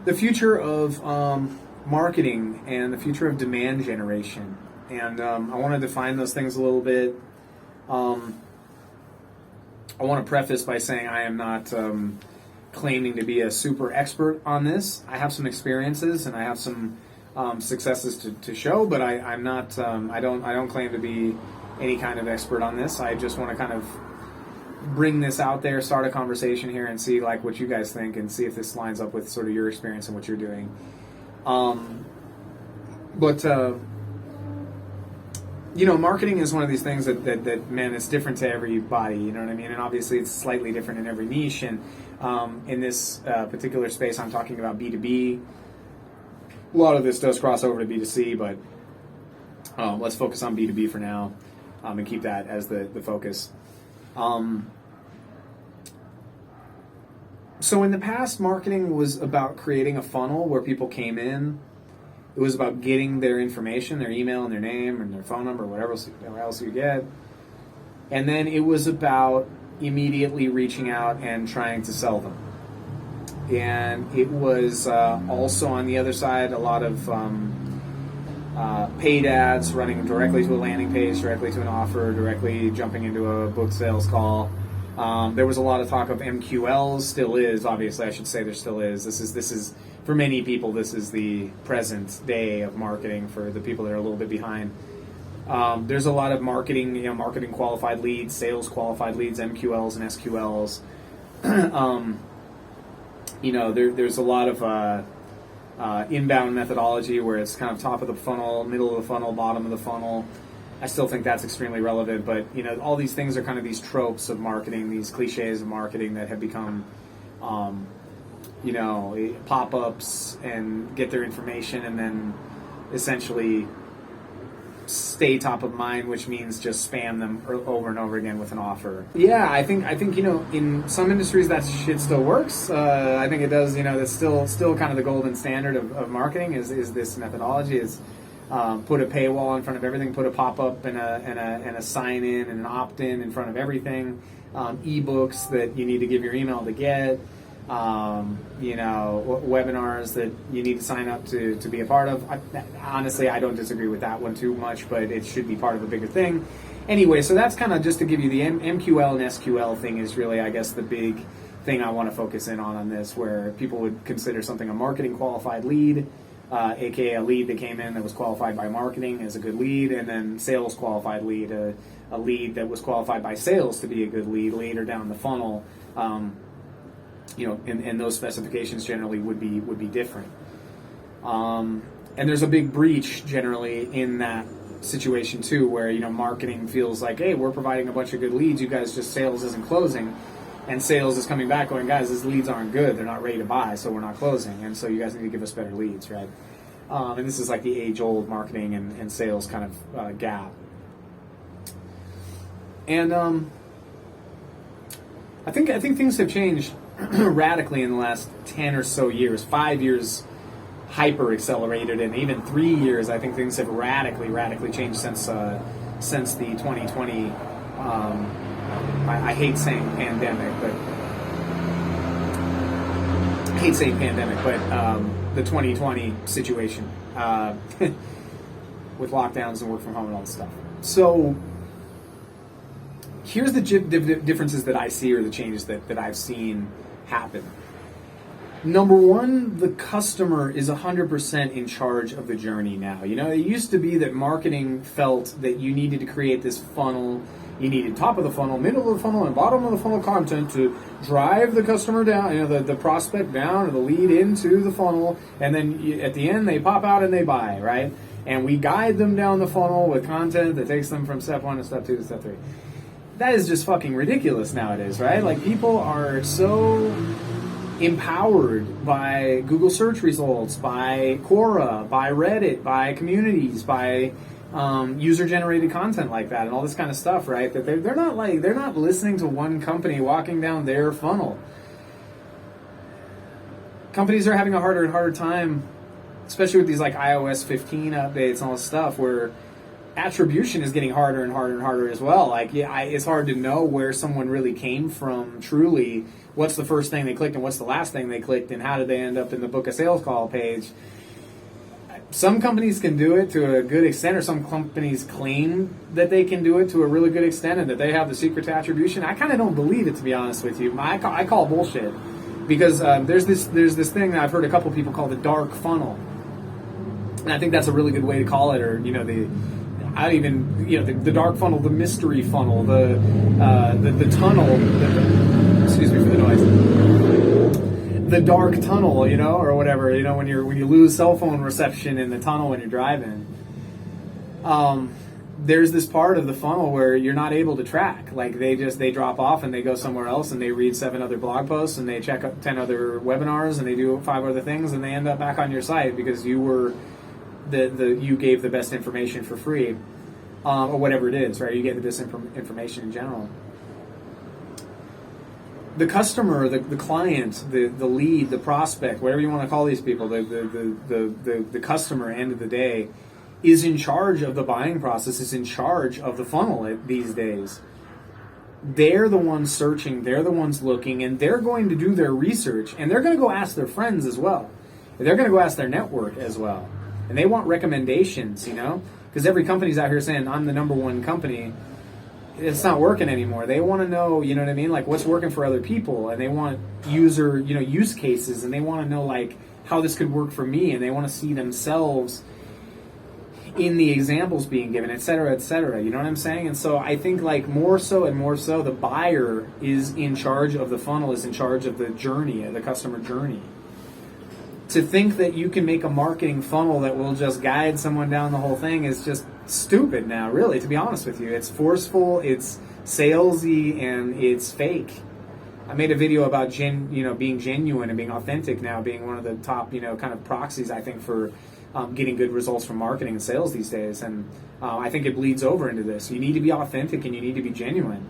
the future of marketing and the future of demand generation. And I want to define those things a little bit. I want to preface by saying I am not claiming to be a super expert on this. I have some experiences and I have some successes to show, but I'm not. I don't claim to be any kind of expert on this. I just want to kind of bring this out there, start a conversation here, and see like what you guys think, and see if this lines up with sort of your experience and what you're doing. Marketing is one of these things that man, it's different to everybody. You know what I mean? And obviously, it's slightly different in every niche. And in this particular space, I'm talking about B2B. A lot of this does cross over to B2C, but let's focus on B2B for now, and keep that as the focus. So in the past, marketing was about creating a funnel where people came in. It was about getting their information, their email and their name and their phone number, whatever else you get. And then it was about immediately reaching out and trying to sell them. And it was also on the other side a lot of paid ads running directly to a landing page, directly to an offer, directly jumping into a book sales call. There was a lot of talk of MQLs, still is, obviously I should say there still is. This is for many people, this is the present day of marketing for the people that are a little bit behind. There's a lot of marketing, marketing qualified leads, sales qualified leads, MQLs and SQLs. There's a lot of inbound methodology where it's kind of top of the funnel, middle of the funnel, bottom of the funnel. I still think that's extremely relevant, but all these things are kind of these tropes of marketing, these cliches of marketing that have become, pop-ups and get their information and then essentially stay top of mind, which means just spam them over and over again with an offer. Yeah, I think in some industries that shit still works. I think it does. That's still kind of the golden standard of marketing is this methodology is. Put a paywall in front of everything, put a pop-up and a sign-in and an opt-in in front of everything, ebooks that you need to give your email to get, webinars that you need to sign up to be a part of. Honestly, I don't disagree with that one too much, but it should be part of a bigger thing. Anyway, so that's kind of just to give you the MQL and SQL thing is really, I guess, the big thing I want to focus in on this, where people would consider something a marketing qualified lead, aka a lead that came in that was qualified by marketing as a good lead, and then sales qualified lead, a lead that was qualified by sales to be a good lead later down the funnel. And those specifications generally would be different. And there's a big breach generally in that situation too, where marketing feels like, hey, we're providing a bunch of good leads, you guys just sales isn't closing. And sales is coming back going, guys, these leads aren't good. They're not ready to buy, so we're not closing. And so you guys need to give us better leads, right? And this is like the age-old marketing and sales kind of gap. And I think things have changed radically in the last 10 or so years. 5 years hyper-accelerated, and even 3 years, I think things have radically changed since the 2020 I hate saying pandemic, but the 2020 situation with lockdowns and work from home and all this stuff. So here's the differences that I see, or the changes that I've seen happen. Number one, the customer is 100% in charge of the journey now. It used to be that marketing felt that you needed to create this funnel. You needed top of the funnel, middle of the funnel, and bottom of the funnel content to drive the customer down, the prospect down, or the lead into the funnel, and then at the end they pop out and they buy, right? And we guide them down the funnel with content that takes them from step 1 to step 2 to step 3. That is just fucking ridiculous nowadays, right? Like, people are so empowered by Google search results, by Quora, by Reddit, by communities, by user-generated content like that, and all this kind of stuff, right? That they're not listening to one company walking down their funnel. Companies are having a harder and harder time, especially with these like iOS 15 updates and all this stuff, where attribution is getting harder and harder and harder as well. Like, it's hard to know where someone really came from truly. What's the first thing they clicked and what's the last thing they clicked, and how did they end up in the book a sales call page? Some companies can do it to a good extent, or some companies claim that they can do it to a really good extent and that they have the secret to attribution. I kind of don't believe it, to be honest with you. I call bullshit, because there's this thing that I've heard a couple people call the dark funnel, and I think that's a really good way to call it. Or the dark funnel, the mystery funnel, the tunnel. Excuse me for the noise. The dark tunnel, or whatever, when you lose cell phone reception in the tunnel when you're driving. There's this part of the funnel where you're not able to track. Like, they drop off and they go somewhere else and they read 7 other blog posts and they check out 10 other webinars and they do 5 other things and they end up back on your site because you were you gave the best information for free, or whatever it is, right? You get the best information in general. The customer, the client, the lead, the prospect, whatever you want to call these people, the customer, end of the day, is in charge of the buying process, is in charge of the funnel these days. They're the ones searching, they're the ones looking, and they're going to do their research, and they're going to go ask their friends as well. They're going to go ask their network as well. And they want recommendations, because every company's out here saying, I'm the number one company. It's not working anymore. They want to know, you know what I mean? Like, what's working for other people, and they want use cases, and they want to know, like, how this could work for me, and they want to see themselves in the examples being given, et cetera, et cetera. You know what I'm saying? And so I think, like, more so and more so, the buyer is in charge of the funnel, is in charge of the journey, the customer journey. To think that you can make a marketing funnel that will just guide someone down the whole thing is just stupid now, really, to be honest with you. It's forceful, it's salesy, and it's fake. I made a video about being genuine and being authentic now being one of the top, kind of proxies, I think, for getting good results from marketing and sales these days. And I think it bleeds over into this. You need to be authentic and you need to be genuine.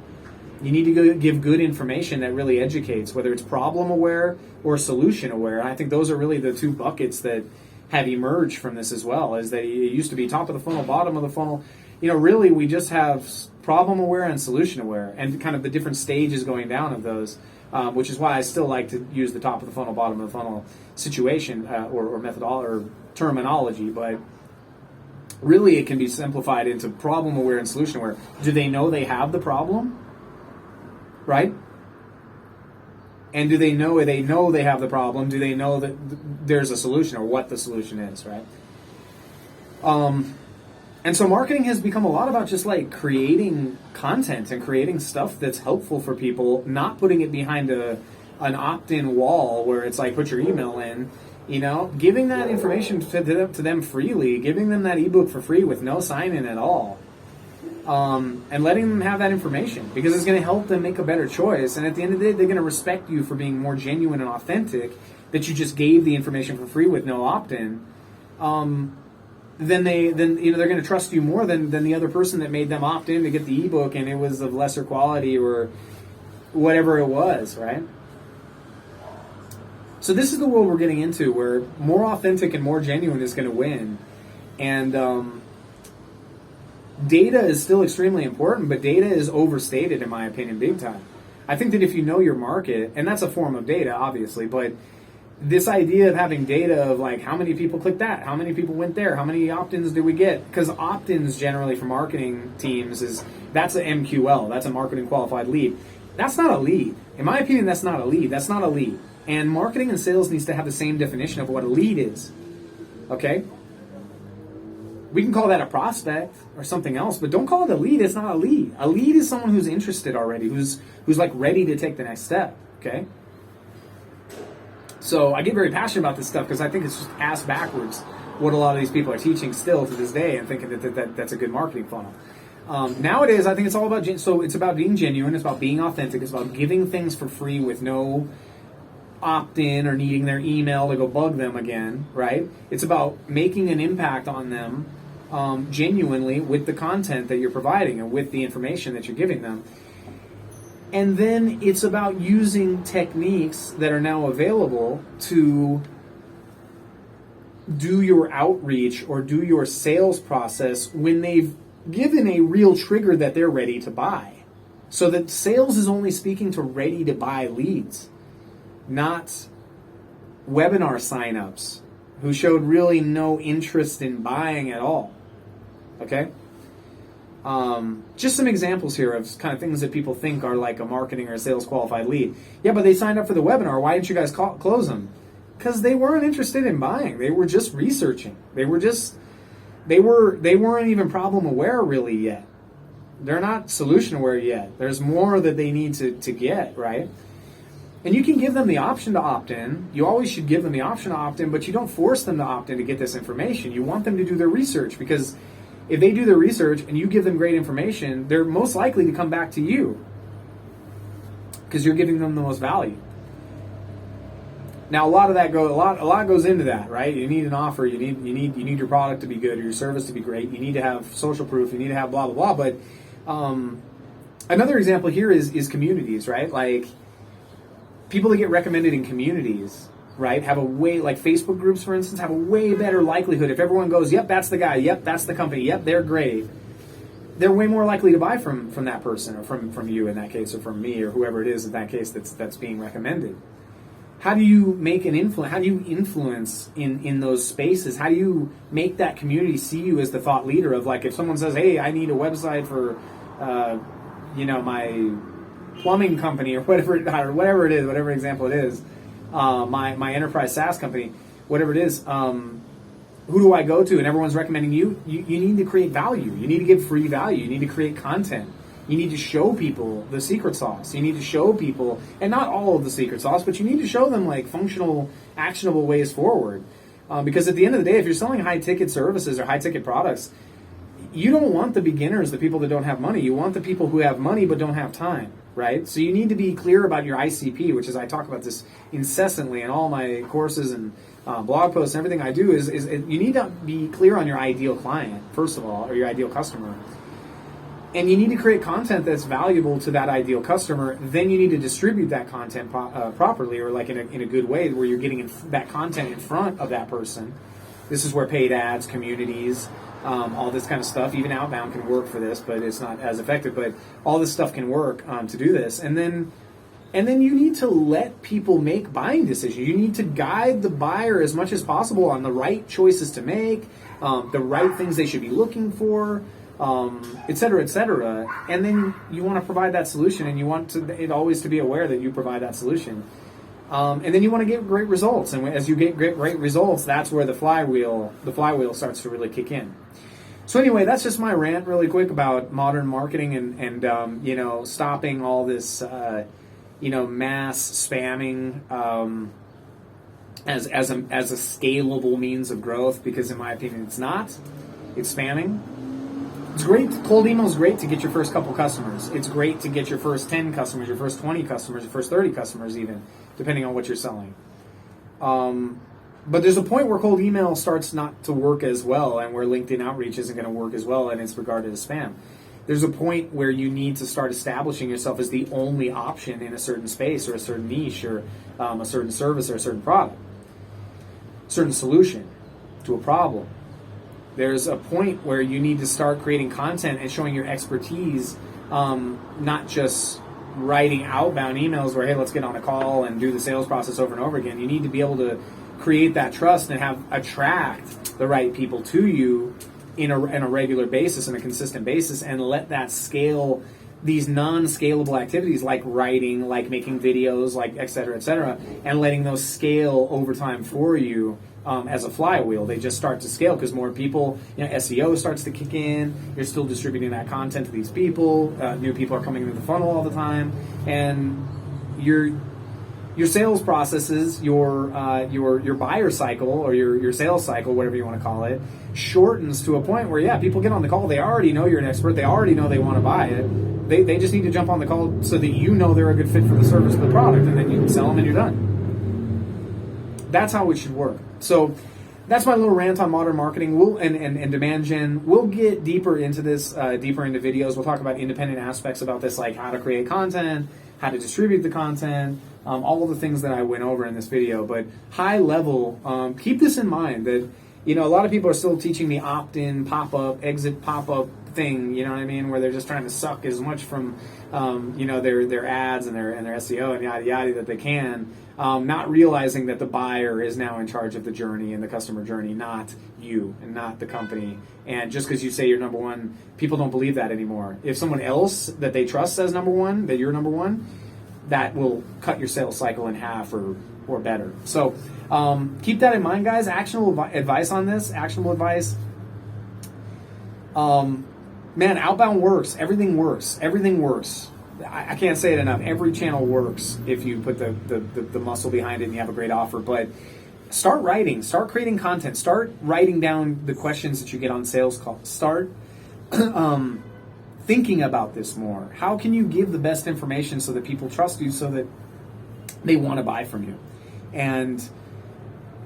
You need to give good information that really educates, whether it's problem aware or solution aware. I think those are really the 2 buckets that have emerged from this as well, is that it used to be top of the funnel, bottom of the funnel. Really we just have problem aware and solution aware, and kind of the different stages going down of those, which is why I still like to use the top of the funnel, bottom of the funnel situation or methodology or terminology, but really it can be simplified into problem aware and solution aware. Do they know they have the problem? Right? And do they know they have the problem? Do they know that there's a solution, or what the solution is, right? And so marketing has become a lot about just like creating content and creating stuff that's helpful for people, not putting it behind an opt-in wall where it's like, put your email in, giving that information to them freely, giving them that ebook for free with no sign-in at all. And letting them have that information, because it's going to help them make a better choice. And at the end of the day, they're going to respect you for being more genuine and authentic, that you just gave the information for free with no opt-in. Then they're going to trust you more than the other person that made them opt in to get the ebook and it was of lesser quality or whatever it was, right? So this is the world we're getting into, where more authentic and more genuine is going to win. And data is still extremely important, but data is overstated, in my opinion, big time. I think that if you know your market, and that's a form of data, obviously, but this idea of having data of like how many people clicked that, how many people went there, how many opt-ins did we get? Because opt-ins generally for marketing teams that's an MQL, that's a marketing qualified lead. That's not a lead. In my opinion, that's not a lead. That's not a lead. And marketing and sales needs to have the same definition of what a lead is. Okay? We can call that a prospect or something else, but don't call it a lead. It's not a lead. A lead is someone who's interested already, who's like ready to take the next step. Okay. So I get very passionate about this stuff because I think it's just ass backwards what a lot of these people are teaching still to this day, and thinking that's a good marketing funnel. Nowadays, I think it's all about so it's about being genuine. It's about being authentic. It's about giving things for free with no opt-in or needing their email to go bug them again. Right? It's about making an impact on them. Genuinely with the content that you're providing and with the information that you're giving them. And then it's about using techniques that are now available to do your outreach or do your sales process when they've given a real trigger that they're ready to buy. So that sales is only speaking to ready to buy leads, not webinar signups who showed really no interest in buying at all. Okay? Just some examples here of kind of things that people think are like a marketing or a sales qualified lead. Yeah, but they signed up for the webinar. Why didn't you guys close them? Because they weren't interested in buying. They were just researching. They weren't even problem aware really yet. They're not solution aware yet. There's more that they need to get, right? And you can give them the option to opt in. You always should give them the option to opt in, but you don't force them to opt in to get this information. You want them to do their research, because if they do their research and you give them great information, they're most likely to come back to you because you're giving them the most value. Now, a lot goes into that, right? You need an offer. You need your product to be good or your service to be great. You need to have social proof. You need to have blah blah blah. But another example here is communities, right? Like people that get recommended in communities, right, have a way, like Facebook groups, for instance, have a way better likelihood. If everyone goes, yep, that's the guy, yep, that's the company, yep, they're great, they're way more likely to buy from that person, or from you in that case, or from me, or whoever it is in that case that's being recommended. How do you make an influence? How do you influence in those spaces? How do you make that community see you as the thought leader of, like, if someone says, hey, I need a website for, my plumbing company or whatever it is, whatever example it is, my enterprise SaaS company, whatever it is, who do I go to? And everyone's recommending you. You need to create value. You need to give free value. You need to create content. You need to show people the secret sauce. You need to show people, and not all of the secret sauce, but you need to show them like functional, actionable ways forward. Because at the end of the day, if you're selling high-ticket services or high-ticket products, you don't want the beginners, the people that don't have money. You want the people who have money but don't have time, right? So you need to be clear about your ICP, which is, I talk about this incessantly in all my courses and blog posts and everything I do, is you need to be clear on your ideal client, first of all, or your ideal customer. And you need to create content that's valuable to that ideal customer. Then you need to distribute that content properly, or like in a good way, where you're getting that content in front of that person. This is where paid ads, communities, all this kind of stuff, even outbound can work for this, but it's not as effective. But all this stuff can work to do this. And then you need to let people make buying decisions. You need to guide the buyer as much as possible on the right choices to make, the right things they should be looking for, et cetera, et cetera. And then you want to provide that solution, and you want it always to be aware that you provide that solution. And then you want to get great results. And as you get great results, that's where the flywheel starts to really kick in. So anyway, that's just my rant really quick about modern marketing and stopping all this, mass spamming, as a scalable means of growth, because in my opinion, it's not. It's spamming. It's great. Cold email is great to get your first couple customers. It's great to get your first 10 customers, your first 20 customers, your first 30 customers even, depending on what you're selling. But there's a point where cold email starts not to work as well, and where LinkedIn outreach isn't going to work as well, and it's regarded as spam. There's a point where you need to start establishing yourself as the only option in a certain space, or a certain niche, or a certain service, or a certain product, certain solution to a problem. There's a point where you need to start creating content and showing your expertise, not just writing outbound emails where, hey, let's get on a call and do the sales process over and over again. You need to be able to create that trust and attract the right people to you in a regular basis, on a consistent basis, and let that scale these non-scalable activities like writing, like making videos, like et cetera, and letting those scale over time for you. As a flywheel, they just start to scale because more people, SEO starts to kick in. You're still distributing that content to these people. New people are coming into the funnel all the time, and your sales processes, your buyer cycle, or your sales cycle, whatever you want to call it, shortens to a point where people get on the call. They already know you're an expert. They already know they want to buy it. They just need to jump on the call so that they're a good fit for the service or the product, and then you can sell them and you're done. That's how it should work. So that's my little rant on modern marketing and demand gen. We'll get deeper into this, deeper into videos. We'll talk about independent aspects about this, like how to create content, how to distribute the content, all of the things that I went over in this video. But high level, keep this in mind that a lot of people are still teaching the opt-in, pop-up, exit, pop-up thing, you know what I mean, where they're just trying to suck as much from their ads and their SEO and yada yada that they can, not realizing that the buyer is now in charge of the journey and the customer journey, not you and not the company. And just because you say you're number one, people don't believe that anymore. If someone else that they trust says number one, that you're number one, that will cut your sales cycle in half or better. So keep that in mind, guys. Actionable advice on this, actionable advice. Man, outbound works. Everything works. Everything works. I can't say it enough. Every channel works if you put the muscle behind it and you have a great offer. But start writing. Start creating content. Start writing down the questions that you get on sales calls. Start thinking about this more. How can you give the best information so that people trust you, so that they want to buy from you? And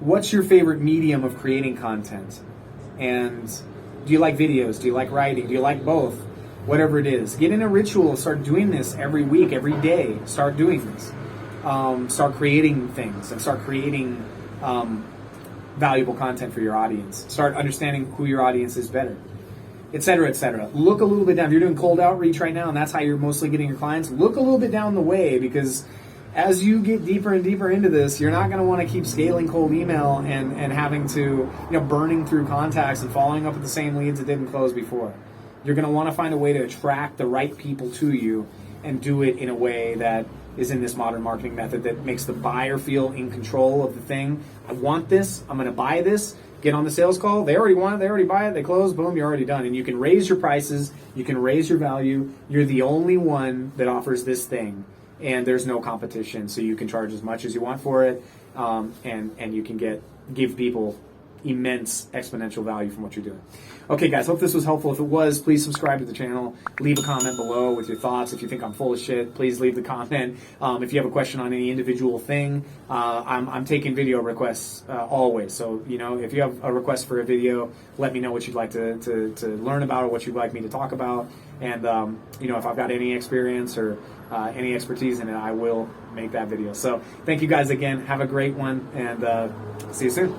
what's your favorite medium of creating content? And do you like videos? Do you like writing? Do you like both? Whatever it is. Get in a ritual. Start doing this every week, every day. Start doing this. Start creating things and start creating valuable content for your audience. Start understanding who your audience is better, etc., etc. Look a little bit down. If you're doing cold outreach right now and that's how you're mostly getting your clients, look a little bit down the way, because as you get deeper and deeper into this, you're not going to want to keep scaling cold email and having to, burning through contacts and following up with the same leads that didn't close before. You're going to want to find a way to attract the right people to you and do it in a way that is in this modern marketing method that makes the buyer feel in control of the thing. I want this. I'm going to buy this. Get on the sales call. They already want it. They already buy it. They close. Boom, you're already done. And you can raise your prices. You can raise your value. You're the only one that offers this thing. And there's no competition, so you can charge as much as you want for it, and you can give people immense exponential value from what you're doing. Okay, guys, hope this was helpful. If it was, please subscribe to the channel. Leave a comment below with your thoughts. If you think I'm full of shit, please leave the comment. If you have a question on any individual thing, I'm taking video requests always. So, if you have a request for a video, let me know what you'd like to learn about or what you'd like me to talk about. And, if I've got any experience or any expertise in it, I will make that video. So thank you guys again. Have a great one, and see you soon.